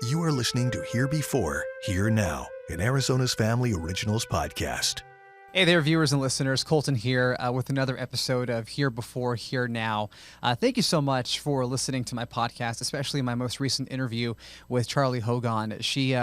You are listening to Here Before, Here Now, an Arizona's Family Originals podcast. Hey there, viewers and listeners. Colton here with another episode of Here Before, Here Now. Thank you so much for listening to my podcast, especially my most recent interview with Charlie Hogan. She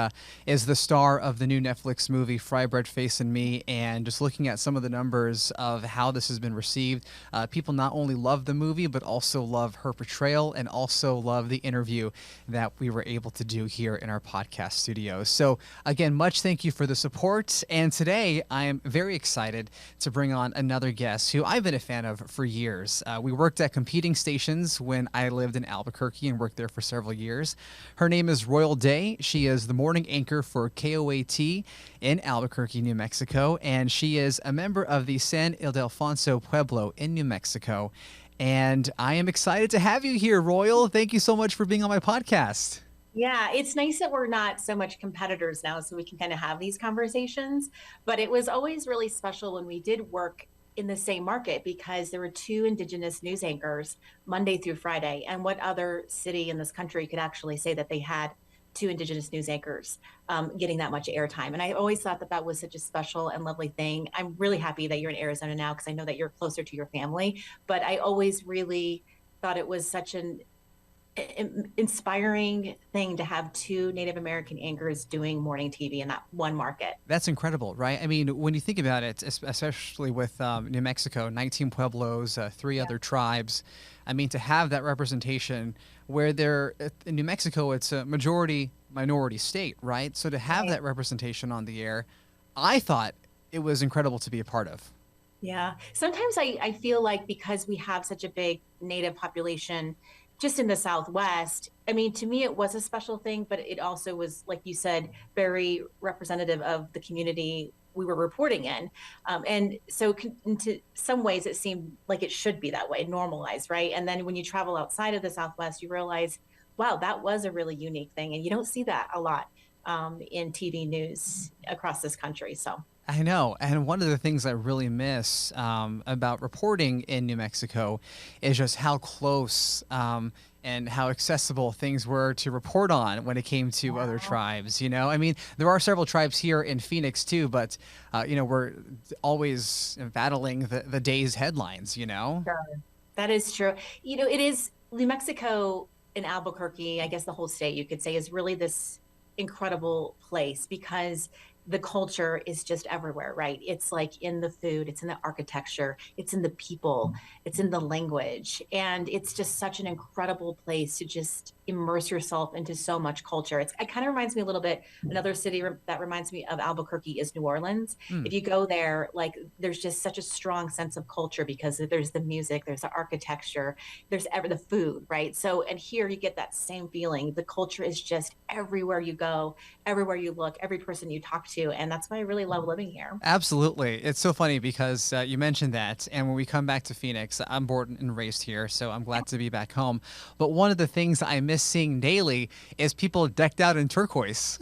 is the star of the new Netflix movie, Fry Bread, Face and Me, and just looking at some of the numbers of how this has been received, people not only love the movie, but also love her portrayal and also love the interview that we were able to do here in our podcast studio. So again, much thank you for the support. And today I am very excited to bring on another guest who I've been a fan of for years. We worked at competing stations when I lived in Albuquerque and worked there for several years. Her name is Royale Day. She is the morning anchor for KOAT in Albuquerque, New Mexico, and she is a member of the San Ildefsono Pubelo in New Mexico. And I am excited to have you here, Royale. Thank you so much for being on my podcast. Yeah, it's nice that we're not so much competitors now, so we can kind of have these conversations. But it was always really special when we did work in the same market because there were two Indigenous news anchors Monday through Friday. And what other city in this country could actually say that they had two Indigenous news anchors getting that much airtime? And I always thought that that was such a special and lovely thing. I'm really happy that you're in Arizona now because I know that you're closer to your family. But I always really thought it was such an inspiring thing to have two Native American anchors doing morning TV in that one market. That's incredible, right? I mean, when you think about it, especially with New Mexico, 19 pueblos, three other tribes, I mean, to have that representation where they're in New Mexico, it's a majority minority state, right? So to have that representation on the air, I thought it was incredible to be a part of. Yeah. Sometimes I feel like because we have such a big Native population just in the Southwest, I mean, to me, it was a special thing, but it also was, like you said, very representative of the community we were reporting in. And so into some ways, it seemed like it should be that way, normalized, right? And then when you travel outside of the Southwest, you realize, wow, that was a really unique thing. And you don't see that a lot in TV news across this country. So I know. And one of the things I really miss about reporting in New Mexico is just how close and how accessible things were to report on when it came to other tribes. You know, I mean, there are several tribes here in Phoenix too, but, you know, we're always battling the day's headlines, you know? Sure. That is true. You know, it is New Mexico and Albuquerque, I guess the whole state, you could say, is really this incredible place because the culture is just everywhere, right? It's like in the food, it's in the architecture, it's in the people, it's in the language. And it's just such an incredible place to just immerse yourself into so much culture. It kind of reminds me a little bit, another city that reminds me of Albuquerque is New Orleans. If you go there, like there's just such a strong sense of culture because there's the music, there's the architecture, there's the food, right? So, and here you get that same feeling. The culture is just everywhere you go, everywhere you look, every person you talk to. And that's why I really love living here. Absolutely. It's so funny because you mentioned that. And when we come back to Phoenix, I'm born and raised here, so I'm glad to be back home. But one of the things I miss seeing daily is people decked out in turquoise.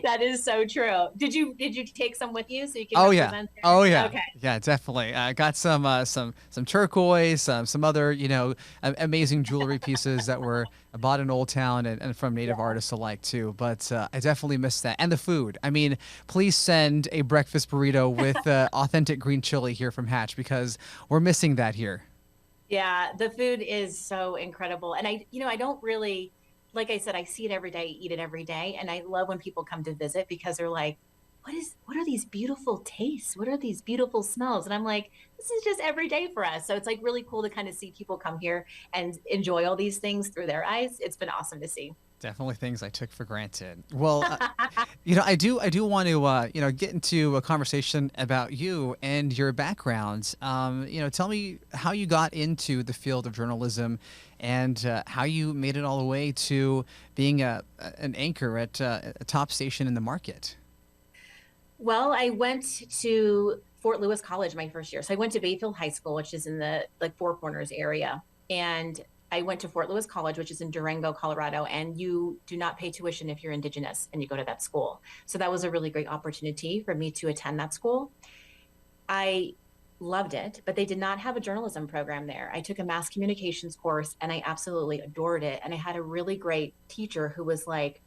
That is so true. Did you take some with you so you can represent there? Oh yeah. Okay. Yeah, definitely. I got some turquoise, some other, you know, amazing jewelry pieces that were bought in Old Town and from Native artists alike too. But I definitely miss that. And the food. I mean, please send a breakfast burrito with authentic green chili here from Hatch because we're missing that here. Yeah, the food is so incredible. And I don't really, like I said, I see it every day, eat it every day. And I love when people come to visit because they're like, what are these beautiful tastes? What are these beautiful smells? And I'm like, this is just every day for us. So it's like really cool to kind of see people come here and enjoy all these things through their eyes. It's been awesome to see. Definitely things I took for granted. Well, you know, I do want to, you know, get into a conversation about you and your background. You know, tell me how you got into the field of journalism and how you made it all the way to being an anchor at a top station in the market. Well, I went to Fort Lewis College my first year. So I went to Bayfield High School, which is in the like Four Corners area. And I went to Fort Lewis College, which is in Durango, Colorado, and you do not pay tuition if you're Indigenous and you go to that school. So that was a really great opportunity for me to attend that school. I loved it, but they did not have a journalism program there. I took a mass communications course and I absolutely adored it. And I had a really great teacher who was like,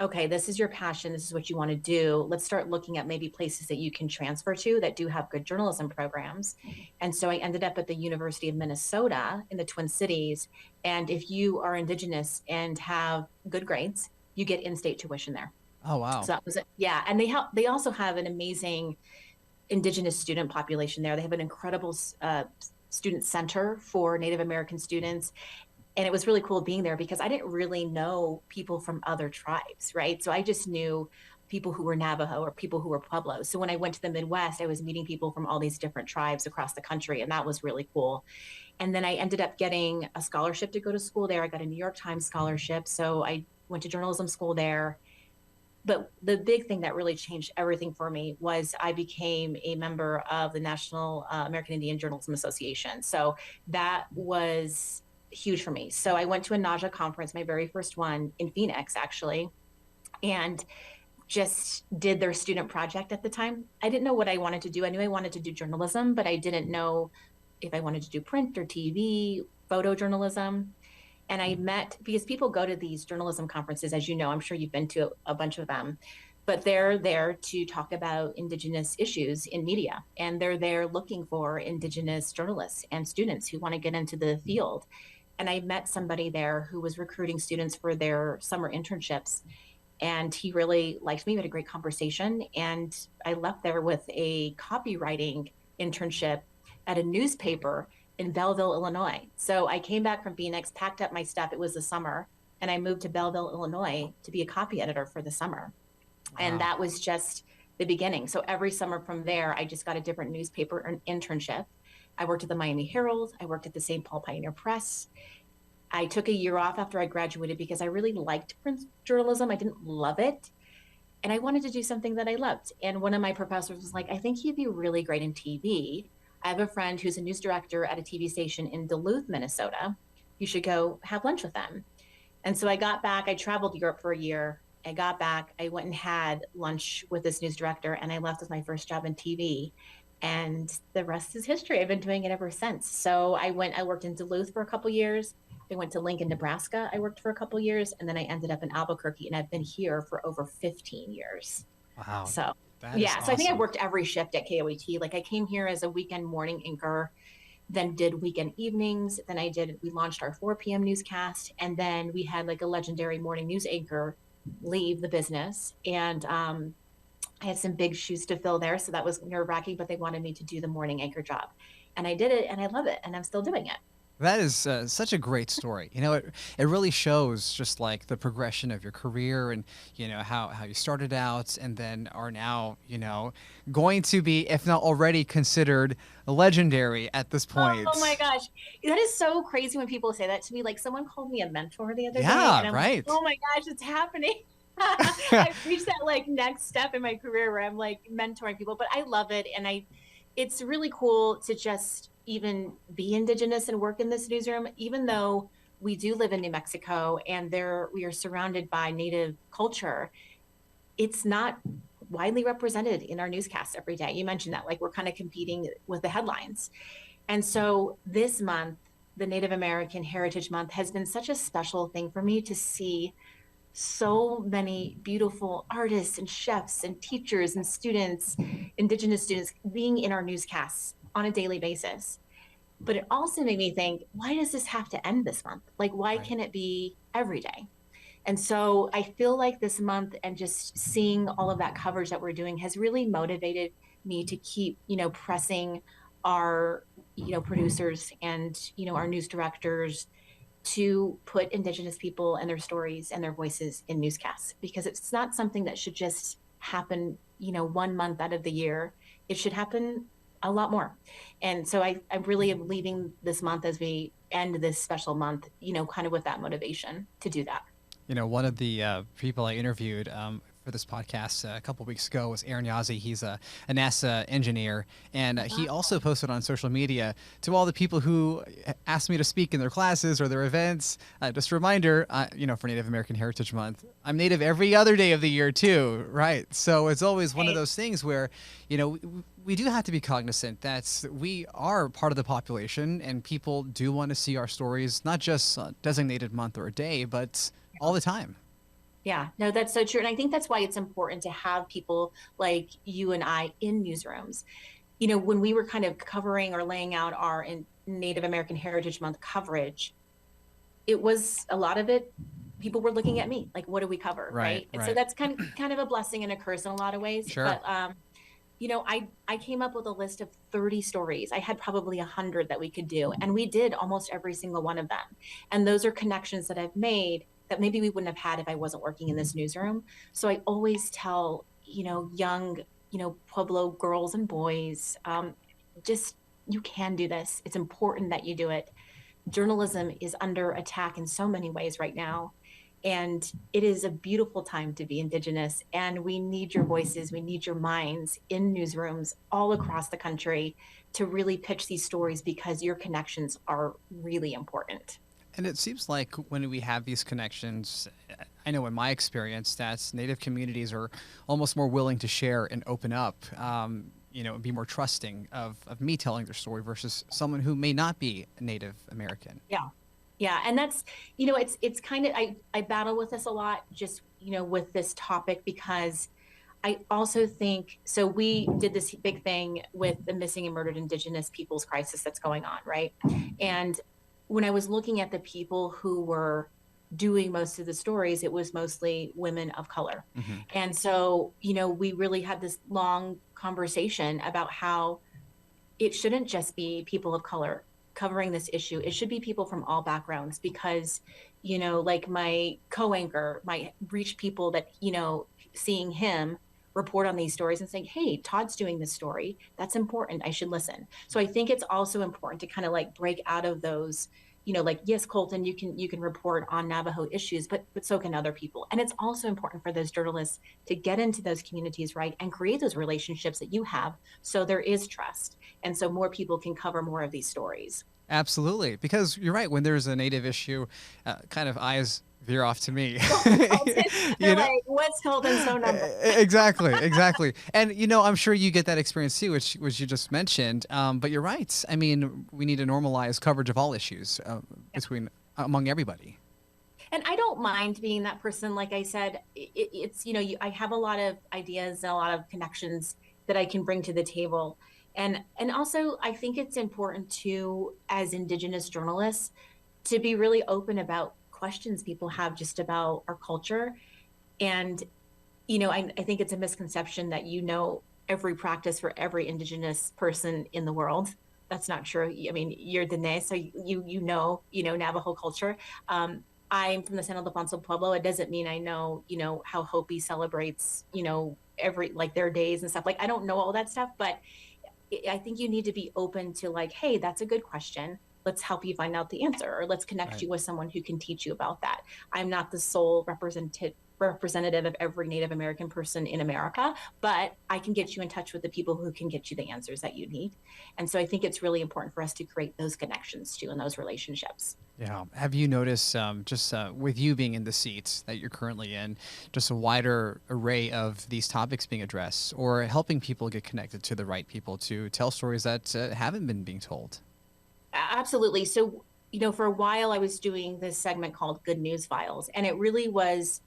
okay, this is your passion. This is what you want to do. Let's start looking at maybe places that you can transfer to that do have good journalism programs. And so I ended up at the University of Minnesota in the Twin Cities. And if you are Indigenous and have good grades, you get in-state tuition there. Oh, wow. So that was it. Yeah. And they also have an amazing Indigenous student population there. They have an incredible student center for Native American students. And it was really cool being there because I didn't really know people from other tribes, right? So I just knew people who were Navajo or people who were Pueblo. So when I went to the Midwest, I was meeting people from all these different tribes across the country, and that was really cool. And then I ended up getting a scholarship to go to school there. I got a New York Times scholarship. So I went to journalism school there. But the big thing that really changed everything for me was I became a member of the National American Indian Journalism Association. So that was huge for me. So I went to a NAJA conference, my very first one in Phoenix, actually, and just did their student project at the time. I didn't know what I wanted to do. I knew I wanted to do journalism, but I didn't know if I wanted to do print or TV, photojournalism. And I met, because people go to these journalism conferences, as you know, I'm sure you've been to a bunch of them, but they're there to talk about Indigenous issues in media. And they're there looking for Indigenous journalists and students who want to get into the field. And I met somebody there who was recruiting students for their summer internships. And he really liked me. We had a great conversation. And I left there with a copywriting internship at a newspaper in Belleville, Illinois. So I came back from Phoenix, packed up my stuff. It was the summer. And I moved to Belleville, Illinois to be a copy editor for the summer. Wow. And that was just the beginning. So every summer from there, I just got a different newspaper or an internship. I worked at the Miami Herald. I worked at the St. Paul Pioneer Press. I took a year off after I graduated because I really liked print journalism. I didn't love it. And I wanted to do something that I loved. And one of my professors was like, I think you'd be really great in TV. I have a friend who's a news director at a TV station in Duluth, Minnesota. You should go have lunch with them. And so I got back. I traveled to Europe for a year. I got back. I went and had lunch with this news director, and I left with my first job in TV. And the rest is history. I've been doing it ever since. So I worked in Duluth for a couple years. I went to Lincoln, Nebraska. I worked for a couple years, and then I ended up in Albuquerque, and I've been here for over 15 years. Wow. So yeah, awesome. So I think I worked every shift at KOAT. Like I came here as a weekend morning anchor, then did weekend evenings. Then we launched our 4 p.m. newscast, and then we had like a legendary morning news anchor leave the business. And I had some big shoes to fill there. So that was nerve-wracking, but they wanted me to do the morning anchor job. And I did it, and I love it, and I'm still doing it. That is such a great story. You know, it really shows just like the progression of your career and, you know, how you started out and then are now, you know, going to be, if not already considered legendary at this point. Oh my gosh. That is so crazy when people say that to me. Like someone called me a mentor the other day. Yeah, And I'm right. like, oh my gosh, it's happening. I've reached that like next step in my career where I'm like mentoring people, but I love it. And it's really cool to just even be Indigenous and work in this newsroom, even though we do live in New Mexico and we are surrounded by Native culture. It's not widely represented in our newscasts every day. You mentioned that, like we're kind of competing with the headlines. And so this month, the Native American Heritage Month, has been such a special thing for me to see so many beautiful artists and chefs and teachers and students, Indigenous students, being in our newscasts on a daily basis. But it also made me think, why does this have to end this month? Like, why can't it be every day? And so I feel like this month and just seeing all of that coverage that we're doing has really motivated me to keep, you know, pressing our, you know, producers and, you know, our news directors to put Indigenous people and their stories and their voices in newscasts, because it's not something that should just happen, you know, 1 month out of the year. It should happen a lot more. And so I really am leaving this month as we end this special month, you know, kind of with that motivation to do that. You know, one of the people I interviewed for this podcast a couple of weeks ago was Aaron Yazzie. He's a NASA engineer, and he also posted on social media to all the people who asked me to speak in their classes or their events. Just a reminder, you know, for Native American Heritage Month, I'm Native every other day of the year too, right? So it's always one of those things where, you know, we do have to be cognizant that we are part of the population and people do want to see our stories, not just a designated month or a day, but all the time. Yeah, no, that's so true. And I think that's why it's important to have people like you and I in newsrooms. When we were kind of covering or laying out our Native American Heritage Month coverage, it was a lot of it, people were looking at me like, what do we cover? Right. And so that's kind of a blessing and a curse in a lot of ways. Sure. But I came up with a list of 30 stories. I had probably 100 that we could do, and we did almost every single one of them. And those are connections that I've made that maybe we wouldn't have had if I wasn't working in this newsroom. So I always tell, young, Pueblo girls and boys, just, you can do this. It's important that you do it. Journalism is under attack in so many ways right now. And it is a beautiful time to be Indigenous, and we need your voices, we need your minds in newsrooms all across the country to really pitch these stories, because your connections are really important. And it seems like when we have these connections, I know in my experience that Native communities are almost more willing to share and open up, and be more trusting of me telling their story versus someone who may not be Native American. Yeah. Yeah. And that's, it's kind of, I battle with this a lot, just, with this topic, because I also think, so we did this big thing with the missing and murdered Indigenous peoples crisis that's going on, right? And when I was looking at the people who were doing most of the stories, it was mostly women of color. Mm-hmm. And so, we really had this long conversation about how it shouldn't just be people of color covering this issue. It should be people from all backgrounds, because, like my co-anchor might reach people that, seeing him report on these stories and saying, hey, Todd's doing this story. That's important. I should listen. So I think it's also important to kind of like break out of those, like, yes, Colton, you can report on Navajo issues, but so can other people. And it's also important for those journalists to get into those communities, right, and create those relationships that you have, so there is trust. And so more people can cover more of these stories. Absolutely. Because you're right. When there's a Native issue, kind of eyes veer off to me. They're like, what's Colton's phone number? Exactly. And, I'm sure you get that experience too, which you just mentioned. But you're right. I mean, we need to normalize coverage of all issues among everybody. And I don't mind being that person. Like I said, it's, I have a lot of ideas and a lot of connections that I can bring to the table. And also, I think it's important to, as Indigenous journalists, to be really open about questions people have just about our culture. And, I think it's a misconception that every practice for every Indigenous person in the world. That's not true. I mean, you're Dene, so you know Navajo culture. I'm from the San Ildefsono Pubelo. It doesn't mean I know, how Hopi celebrates, every, like, their days and stuff. Like, I don't know all that stuff, but I think you need to be open to, like, hey, that's a good question. Let's help you find out the answer, or let's connect you with someone who can teach you about that. I'm not the sole representative of every Native American person in America, but I can get you in touch with the people who can get you the answers that you need. And so I think it's really important for us to create those connections too, and those relationships. Yeah. Have you noticed, with you being in the seat that you're currently in, just a wider array of these topics being addressed, or helping people get connected to the right people to tell stories that haven't been being told? Absolutely. So, for a while I was doing this segment called Good News Files, and it really was,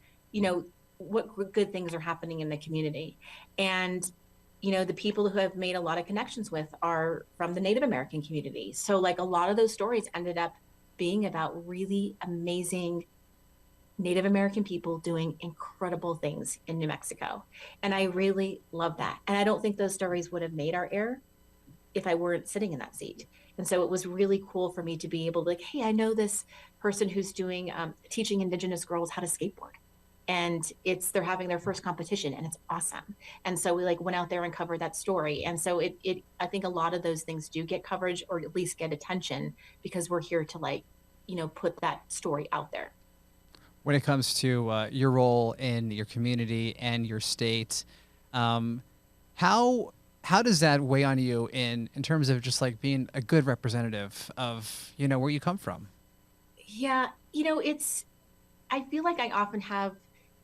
what good things are happening in the community. And, the people who have made a lot of connections with are from the Native American community. So, like, a lot of those stories ended up being about really amazing Native American people doing incredible things in New Mexico. And I really love that. And I don't think those stories would have made our air if I weren't sitting in that seat. And so it was really cool for me to be able to, like, hey, I know this person who's doing teaching Indigenous girls how to skateboard, and they're having their first competition, and it's awesome. And so we went out there and covered that story. And so I think a lot of those things do get coverage, or at least get attention, because we're here to put that story out there. When it comes to your role in your community and your state, how does that weigh on you in terms of just being a good representative of, where you come from? Yeah. I feel like I often have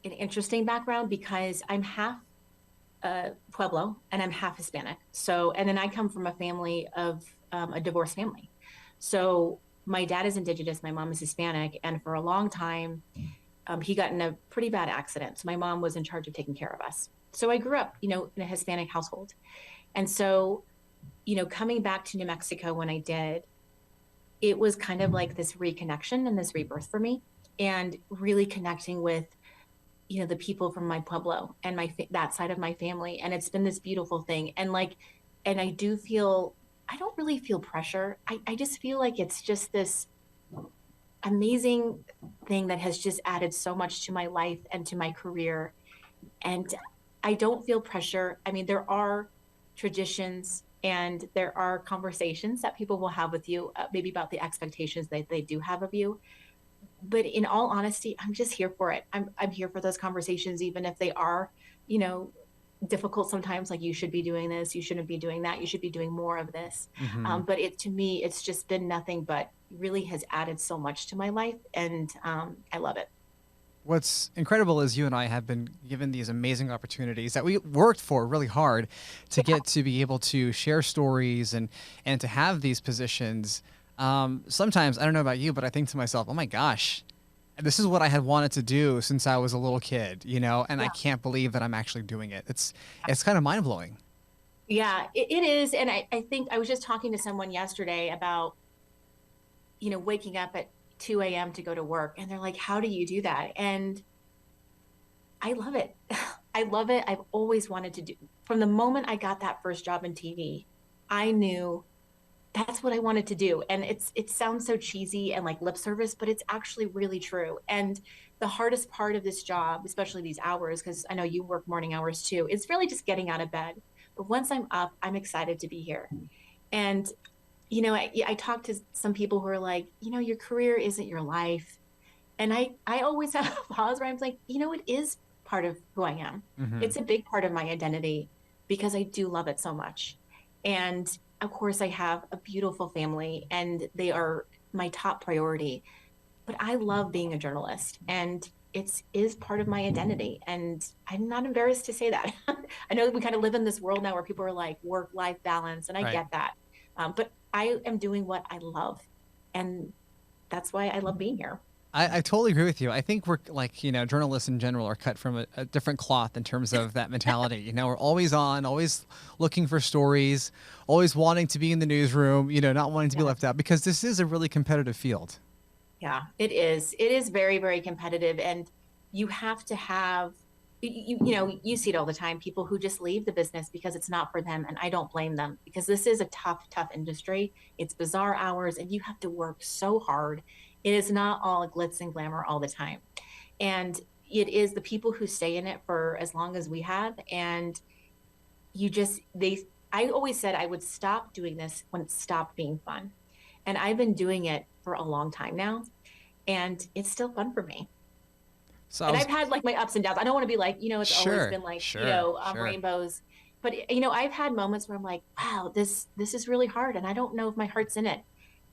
an interesting background, because I'm half Pueblo, and I'm half Hispanic. So, and then I come from a family of a divorced family. So my dad is Indigenous, my mom is Hispanic, and for a long time, he got in a pretty bad accident. So my mom was in charge of taking care of us. So I grew up, in a Hispanic household. And so, coming back to New Mexico when I did, it was kind of like this reconnection and this rebirth for me, and really connecting with the people from my pueblo and that side of my family, and it's been this beautiful thing. And I don't really feel pressure. I just feel like it's just this amazing thing that has just added so much to my life and to my career. And I don't feel pressure. I mean, there are traditions and there are conversations that people will have with you, maybe about the expectations that they do have of you. But in all honesty, I'm just here for it. I'm here for those conversations, even if they are, you know, difficult sometimes. Like, you should be doing this, you shouldn't be doing that, you should be doing more of this. Hmm. But to me, it's just been nothing but really has added so much to my life, and I love it. What's incredible is you and I have been given these amazing opportunities that we worked for really hard to get to be able to share stories and to have these positions. Sometimes I don't know about you, but I think to myself, oh my gosh, this is what I had wanted to do since I was a little kid, and I Yeah. can't believe that I'm actually doing it. It's kind of mind blowing. Yeah, it is. And I think I was just talking to someone yesterday about, waking up at 2 a.m. to go to work. And they're like, how do you do that? And I love it. I love it. I've always wanted to do, from the moment I got that first job in TV, I knew that's what I wanted to do. And it sounds so cheesy and like lip service, but it's actually really true. And the hardest part of this job, especially these hours, because I know you work morning hours too, it's really just getting out of bed. But once I'm up, I'm excited to be here. And I talk to some people who are like, your career isn't your life. And I always have a pause where I'm like, it is part of who I am. Hmm. It's a big part of my identity because I do love it so much. And of course, I have a beautiful family and they are my top priority. But I love being a journalist, and it is part of my identity. And I'm not embarrassed to say that. I know we kind of live in this world now where people are like work-life balance, and I Right. get that. But I am doing what I love, and that's why I love being here. I totally agree with you. I think we're like, journalists in general are cut from a different cloth in terms of that mentality. We're always on, always looking for stories, always wanting to be in the newsroom, not wanting to be Yeah. left out because this is a really competitive field. Yeah, it is. It is very, very competitive, and you have to have you see it all the time, people who just leave the business because it's not for them, and I don't blame them because this is a tough, tough industry. It's bizarre hours and you have to work so hard. It is not all glitz and glamour all the time. And it is the people who stay in it for as long as we have, and you just they I always said I would stop doing this when it stopped being fun. And I've been doing it for a long time now, and it's still fun for me. So I And was I've had like my ups and downs. I don't want to be like, it's always sure, been like, sure, sure. rainbows. But I've had moments where I'm like, wow, this is really hard, and I don't know if my heart's in it.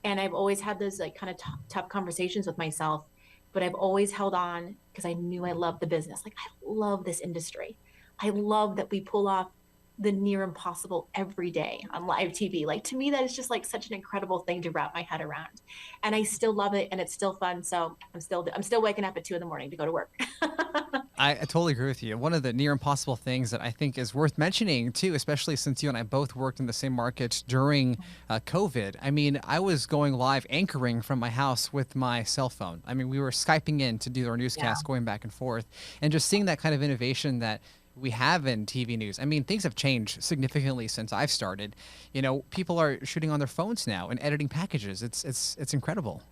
And I've always had those like kind of tough conversations with myself, but I've always held on because I knew I loved the business. Like, I love this industry. I love that we pull off the near impossible every day on live TV. Like, to me, that is just like such an incredible thing to wrap my head around. And I still love it, and it's still fun. So I'm still waking up at 2 a.m. to go to work. I totally agree with you. One of the near impossible things that I think is worth mentioning too, especially since you and I both worked in the same market during COVID. I mean, I was going live anchoring from my house with my cell phone. I mean, we were Skyping in to do our Yeah. newscast, going back and forth, and just seeing that kind of innovation that we have in TV news. I mean, things have changed significantly since I've started. People are shooting on their phones now and editing packages. It's incredible.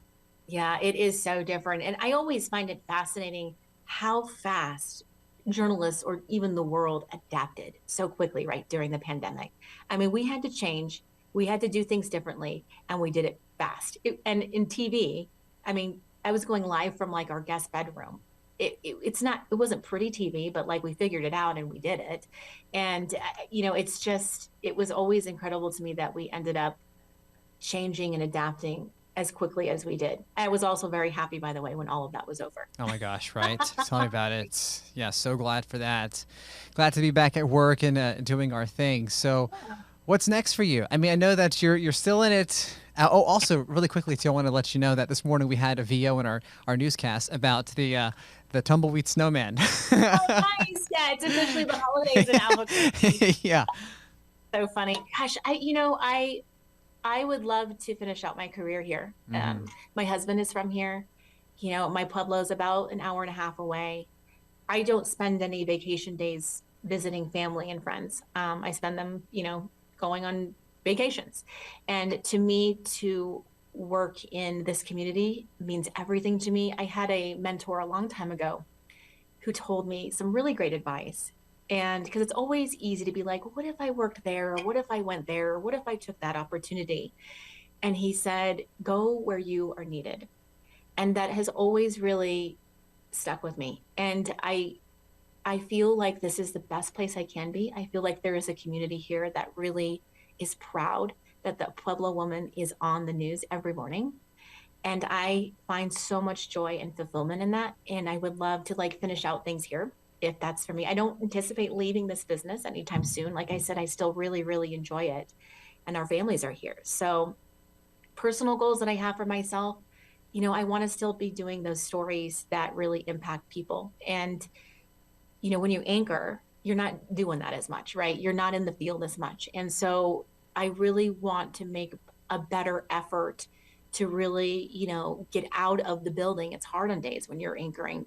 Yeah, it is so different. And I always find it fascinating how fast journalists or even the world adapted so quickly, right, during the pandemic. I mean, we had to change, we had to do things differently, and we did it fast. And in TV, I mean, I was going live from like our guest bedroom. It wasn't pretty TV, but like we figured it out and we did it. And, it was always incredible to me that we ended up changing and adapting as quickly as we did. I was also very happy, by the way, when all of that was over. Oh my gosh, right? Tell me about it. Yeah, so glad for that. Glad to be back at work and doing our thing. So, what's next for you? I mean, I know that you're still in it. Also, really quickly too, I want to let you know that this morning we had a VO in our newscast about the tumbleweed snowman. Oh, nice. Yeah, it's officially the holidays in Albuquerque. Yeah. So funny. Gosh, I would love to finish out my career here. My husband is from here. My Pueblo's about an hour and a half away. I don't spend any vacation days visiting family and friends. I spend them, going on vacations. And to me, to work in this community means everything to me. I had a mentor a long time ago who told me some really great advice. And because it's always easy to be like, what if I worked there? Or what if I went there? Or what if I took that opportunity? And he said, go where you are needed. And that has always really stuck with me. And I feel like this is the best place I can be. I feel like there is a community here that really is proud that the Pueblo woman is on the news every morning. And I find so much joy and fulfillment in that. And I would love to finish out things here if that's for me. I don't anticipate leaving this business anytime soon. Like I said, I still really, really enjoy it. And our families are here. So personal goals that I have for myself, I want to still be doing those stories that really impact people. And, when you anchor, you're not doing that as much, right? You're not in the field as much. And so I really want to make a better effort to really, get out of the building. It's hard on days when you're anchoring,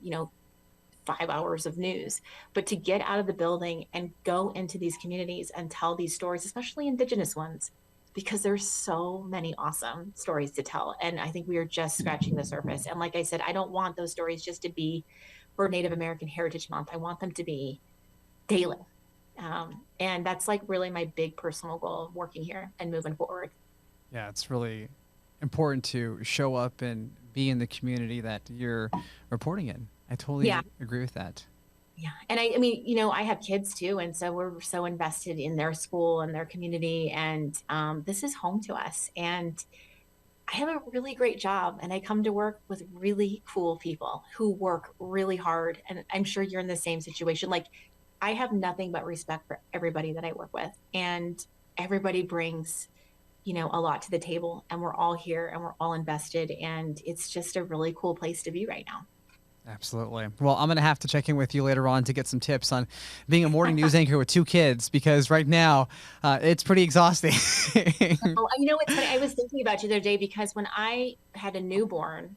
5 hours of news, but to get out of the building and go into these communities and tell these stories, especially Indigenous ones, because there's so many awesome stories to tell. And I think we are just scratching the surface. And like I said, I don't want those stories just to be for Native American Heritage Month. I want them to be daily. And that's really my big personal goal of working here and moving forward. Yeah, it's really important to show up and be in the community that you're reporting in. I totally agree with that. Yeah. And I mean, I have kids too. And so we're so invested in their school and their community. And this is home to us. And I have a really great job. And I come to work with really cool people who work really hard. And I'm sure you're in the same situation. I have nothing but respect for everybody that I work with. And everybody brings, a lot to the table. And we're all here and we're all invested. And it's just a really cool place to be right now. Absolutely. Well, I'm going to have to check in with you later on to get some tips on being a morning news anchor with 2 kids, because right now it's pretty exhausting. It's funny. I was thinking about you the other day because when I had a newborn,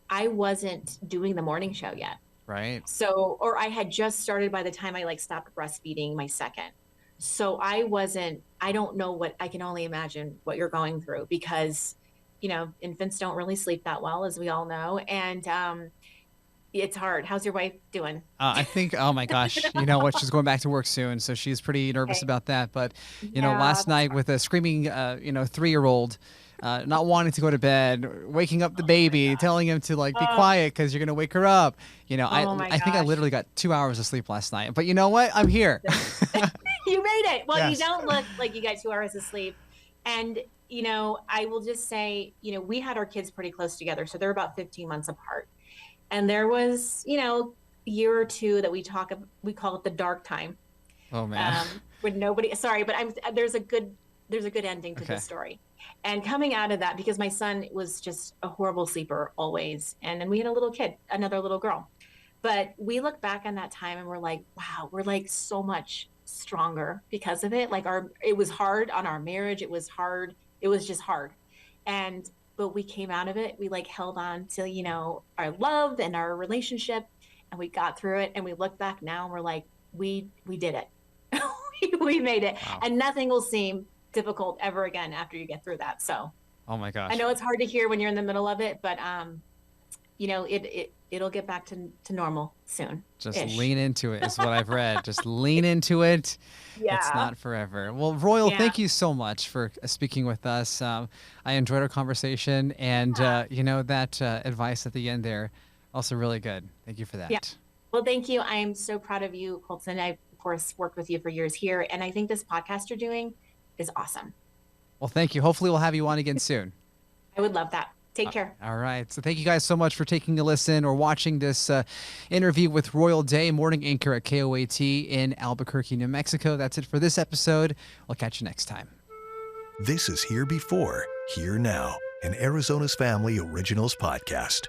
I wasn't doing the morning show yet. Right. So, or I had just started by the time I stopped breastfeeding my second. So I don't know I can only imagine what you're going through because, infants don't really sleep that well, as we all know. And, it's hard. How's your wife doing? I think, oh my gosh, you know what? She's going back to work soon, so she's pretty nervous about that. But, last night with a screaming, 3-year-old, not wanting to go to bed, waking up the baby, telling him to be quiet because you're going to wake her up. I think I literally got 2 hours of sleep last night. But you know what? I'm here. You made it. Well, Yes. You don't look like you got 2 hours of sleep. And, I will just say, we had our kids pretty close together. So they're about 15 months apart. And there was, a year or two that we call it the dark time. Oh man. When sorry, but there's a good ending to this story. And coming out of that, because my son was just a horrible sleeper always. And then we had a little kid, another little girl. But we look back on that time and we're like, wow, we're so much stronger because of it. It was hard on our marriage. It was hard. It was just hard. But we came out of it. We held on to, our love and our relationship, and we got through it. And we look back now and we're like, we did it. We made it. Wow. And nothing will seem difficult ever again after you get through that. So, Oh my gosh. I know it's hard to hear when you're in the middle of it, but it'll get back to normal soon. Just lean into it is what I've read. Just lean into it. Yeah. It's not forever. Well, Royal, thank you so much for speaking with us. I enjoyed our conversation, and that advice at the end there, also really good. Thank you for that. Yeah. Well, thank you. I am so proud of you, Colton. I, of course, worked with you for years here, and I think this podcast you're doing is awesome. Well, thank you. Hopefully we'll have you on again soon. I would love that. Take care. All right. So thank you guys so much for taking a listen or watching this interview with Royal Day, morning anchor at KOAT in Albuquerque, New Mexico. That's it for this episode. I'll catch you next time. This is Here Before, Here Now, an Arizona's Family Originals podcast.